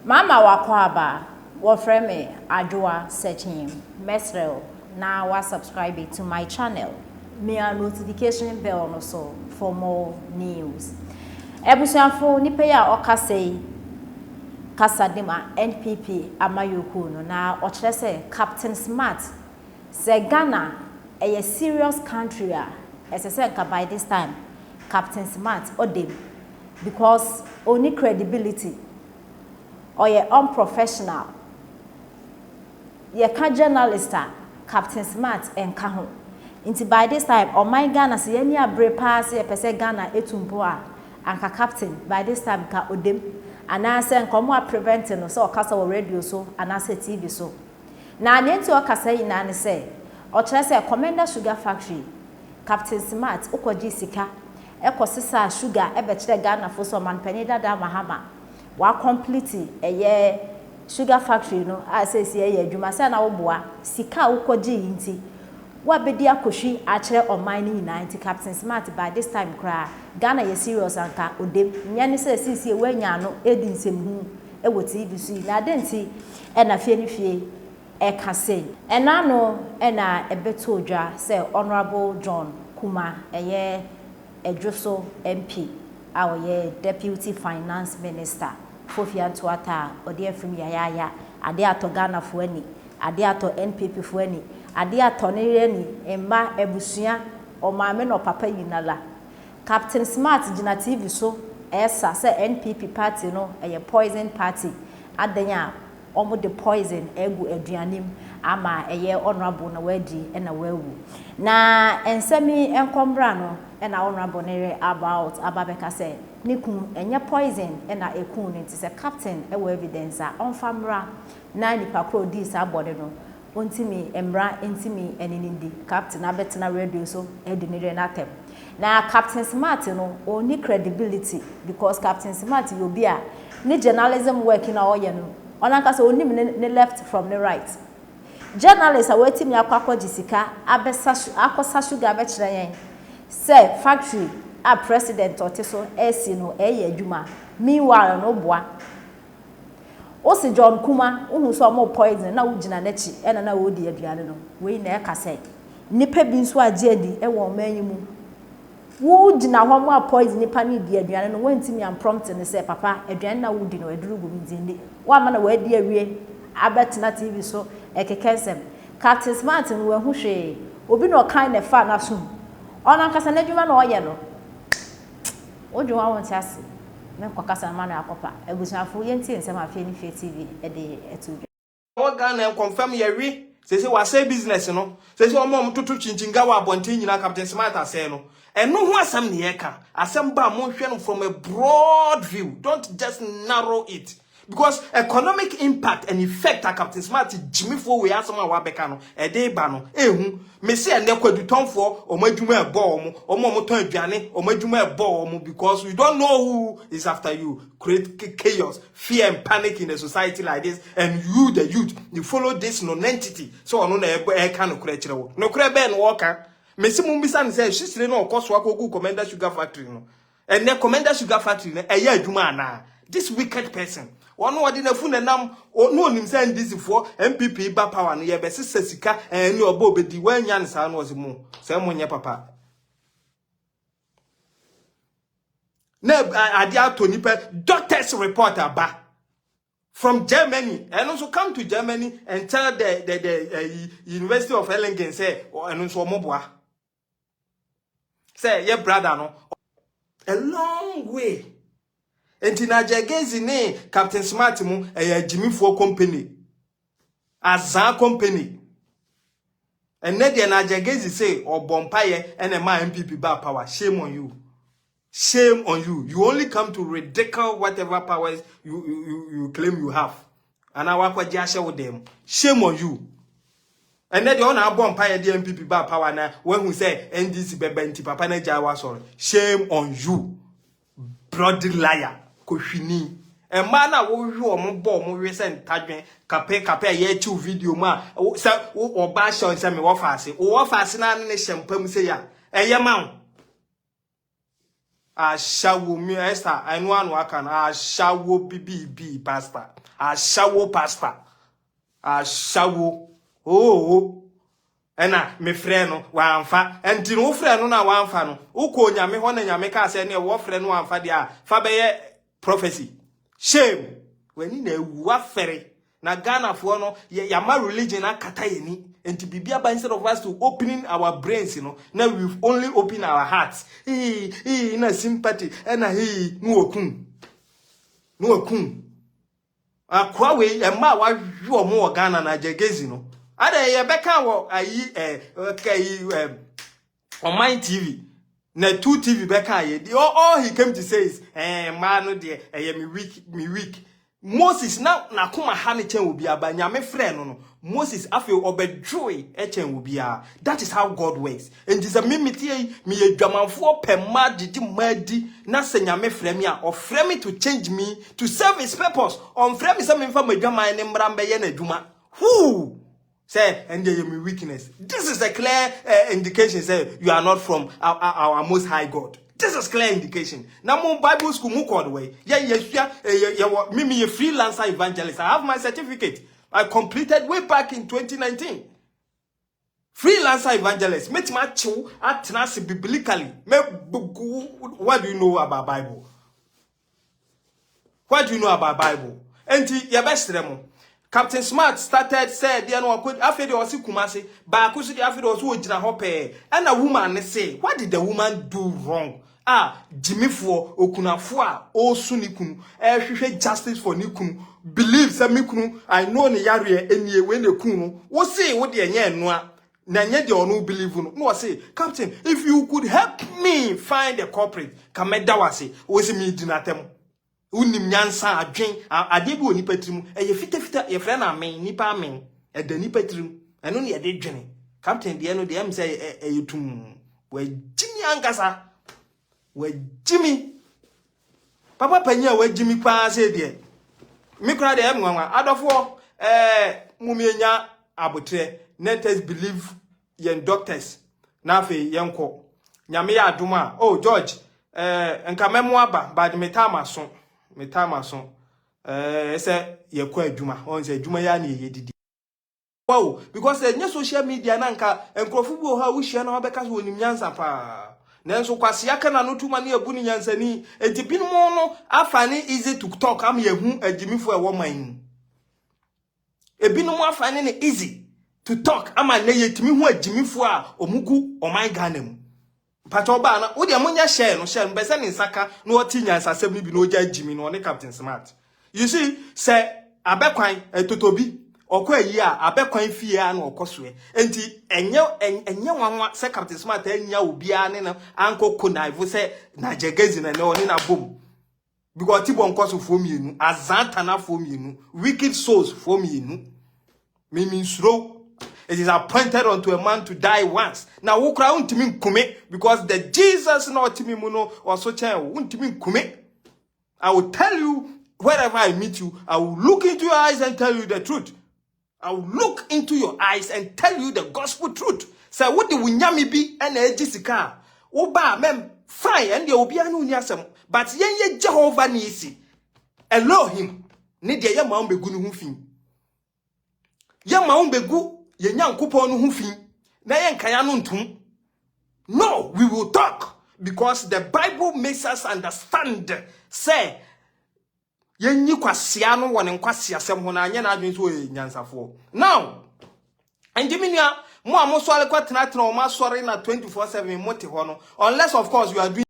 Mama wakwaba wofre me adwoa searching mesrel na wa subscribe to my channel. Me a notification bell no so for more news. Ebusuafo nipa ya okasei kasadema NPP amayoku no na okire se Captain Smart se Ghana a serious country as I said by this time Captain Smart odem because only credibility or ye unprofessional ye ka journalist Captain Smart enka ho nti by this time o my Ghana se ye ni abre pass ye pese Ghana etumpo anka captain by this time ka odem anase nkomo a prevent no so okasa wo radio so anase TV so na nti okasa ina ne se o kire se Komenda sugar factory Captain Smart ukoji sika ekosisa sugar ebe kire Ghana fo so man panida da mahama wa complete eye sugar factory no asesi eye adwuma se na wo boa sika ukoji nti wa bedi akohwi a kire oman ni nyina nti Captain Smart by this time kra Ghana ye serious anka odem nya ne se sisi wanya no edi nsem ewo TV so na denti e na fie ni fie e kase ena no e na ebeto odwa se Honorable John Kuma eye Edwoso MP our Deputy Finance Minister Fofia Tuata ode afrim yaya ade ato Ghana fo ani ade ato NPP fo ani ade ato ne ani emma ebusua o maame no papa yinala Captain Smart gina TV so esa se NPP party no poison party adanya omo the poison egu aduanim ama honorable na wadi na wawu na ensemi enkombra no na honorable ne about ababeka say niku enye poison na ekun nti se captain ewo evidence a onfamra na nipa kro di sa body no ontimi emra entimi enindi captain abetena radio so edinire na tem na Captain Smart no oni credibility because Captain Smart you be a ni journalism working na oye no onanka so oni ne left from the right journalists are waiting yakwa jisika abesa akosa sugar be kire yen say factory a president oteso esi no adwuma meanwhile no boa osi John Kuma uhu so mo poison na ugina nachi ena na wodi aduane no we na e kase nipa bi nso age adi e wo manyimu wo gina ho mo poison nipa ni di aduane no wantimi am prompt ne say papa aduane na wodi no adurugu mizinde wa ma na wadi awie abetna TV so ekekensem Captain Smart no hu hwe obi no kan ne fa na sum ona kasa na adwuma no oye no odwo won tiase me kwakasa ma na akopa ebusuafo yenti ensem afie ni fie TV e de etu o Ghana confirm yewi say wa say business no say omo mtoto chinchinga wa abonte nyina Captain Smart ase no eno ho asem ne yeka asem ba mo hwe no from a broad view, don't just narrow it because economic impact and effect a Captain Smart jimifo we asem wa beka no e de ba no ehu me se ene kwadutonfo omadwuma ebo omo ton aduane omadwuma ebo because we don't know who is after you. Create chaos, fear and panic in a society like this, and you the youth you follow this non-entity so no na e kan okra kire wo no kra be no worker me se mu bisa ne say hwesire no okoso akogu Komenda sugar factory no and the Komenda sugar factory no eya adwuma ana this wicked person one wadi na fu na nam no onim say this for MPP ba power no ye be sesa sika ni oba obedi wanya ne sa no ozemu say monye papa na adia to nipa doctors report aba from Germany and also come to Germany and tell the University of Erlangen say and also moboa say your brother no a long way enti na jagezi ne Captain Smart mu jimifo company azan company and na dia na jagezi say obompaye and ma MPP ba power. Shame on you. Shame on you. You only come to ridicule whatever powers you claim you have. And I work with Jasha with them. Shame on you. And then the owner bompire the MPP ba power na when we say NDC bebenti papa na jawa sorry. Shame on you. Bloody liar. Koshini. A man a wo you omo bo mo recent tadwen kape ye chu video ma say o ba show say me wo fa ase. O wo fa ase na ne shempam say ya. Eye man. Ashawo me Esther, I know one can ashawo BB pastor. Ashawo pastor. Ashawo. Oh. Ena me frɛ no wamfa enti no wo frɛ no na wamfa no uko nyame ho na nyame ka sɛ ne wo frɛ no wamfa de a fa bɛyɛ prophecy. Shame. When na ewu afere na Ghana for no ya ma religion akata yeni enti bibia ba instead of us to opening our brains, you know, now we've only opened our hearts. Na sympathy na no okun akwa we e ma wa hwo mo Ghana na jegezi no ada ye beka wo ayi on my TV na 2 TV beka ye all he came to say is man no de me weak Moses na kuma ha ne chen obi aba nyame frɛ no no Moses afi obedwoe echen obi a. That is how God works. And this a mimitie me adwamanfo pema didi madi na se nyame frɛ me a ofrɛ me to change me to serve his purpose. On frɛ me se me mfa madwaman ne mbra mbeye na adwuma. Who say and there me weakness. This is a clear indication say you are not from our most high God. This is clear indication. Now, my Bible school, me a freelancer evangelist. I have my certificate. I completed way back in 2019. Freelancer evangelist. Met my chu at Tenasi biblically. What do you know about Bible? What do you know about Bible? And your best remo. Captain Smart started said, "Dear no, could after the Osi Kumasi, but I could after the Osu Jina Hope." And a woman say, "What did the woman do wrong?" Jimmy for Okunafua, O Sunikun, justice for Nikun, believe Samikun, I know the area any when the Kunu, what say what the yen noa, Nanya de no believe no say, Captain, if you could help me find the culprit, Komenda wase, was me dinatem. Unim nyansa adwen adebu oni patrim ye fita ye frɛ na men nipa men e da nipa trim eno ne ye de dwene captain de no de am say eyetum wa jimi ankasa wa jimi papa panya wa jimi pa say de me kra de am nwanwa adofo mumienya abotre let us believe yen doctors na fe yenko nyame ya adoma oh George enka memo aba bad metama so say ye kwa adwuma on say adwuma ya na ye didi wow because the social media na nka enkrofo bi ho a wo hia na obeka so onim nyansa pa nanso kwase aka na no tuma na ebu ni nyansa ni entipin mo no afane easy to talk am ye hu adimifo e wo man ebinum afane ne easy to talk ama na ye timi hu adimifo a omugu oman Ghana mu pato ba na wo de amunya share no bese ne nsaka na oti nyansa asem ni bi na oja Jimmy no ne Captain Smart. You see say abekwan totobi okwa yi a abekwan fie a na okosoe enti enye wanwa say Captain Smart anya obi a ne na anko konaivo say na jegezi na ne oni na bom because tibo nkoso fo mienu azanta na fo mienu wicked souls fo mienu means slow. It is appointed unto a man to die once. Now, who cry untimi kume because the Jesus not timi muno or so chen untimi kume. I will tell you wherever I meet you. I will look into your eyes and tell you the truth. I will look into your eyes and tell you the gospel truth. Say what the winyami be and Jessica. Oba mem fine and the obianu nyasem. But yen Jehovah nisi. Elohim. Ne de yama umbe gunu hufin. Yama umbe gu. Ye nyankopon no hu fi na ye nkaya no ntum. No, we will talk because the Bible makes us understand say ye nyi kwasia no won nkwasia sem ho na anya na adwen so ye nyansafo. Now enjiminia mo amosole kwatena tena o ma sori na 24/7 moti ho no unless of course you are doing